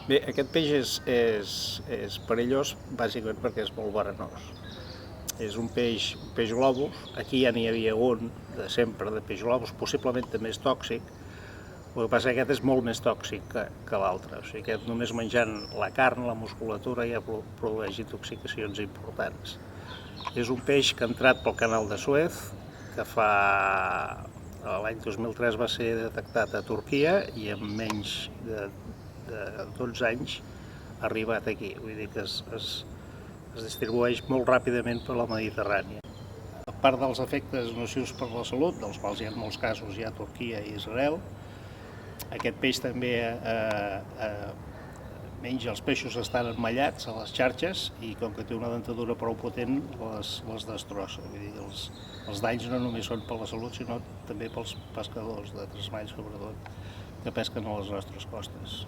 Bé, aquest peix és perillós bàsicament perquè és molt verenós. És un peix globus, aquí ja n'hi havia un de sempre, de peix globus, possiblement també és tòxic. El que passa és que aquest és molt més tòxic que l'altre, o sigui, aquest només menjant la carn, la musculatura, ja produeix intoxicacions importants. És un peix que ha entrat pel canal de Suez, que l'any 2003 va ser detectat a Turquia i en menys de 12 anys ha arribat aquí, vull dir que es distribueix molt ràpidament per la Mediterrània. A part dels efectes nocius per la salut, dels quals hi ha molts casos ja a Turquia i Israel, aquest peix també menja els peixos que estan emmallats a les xarxes i com que té una dentadura prou potent les destrossa. Vull dir, els danys no només són per la salut sinó també pels pescadors de tresmalls sobretot que pesquen a les nostres costes.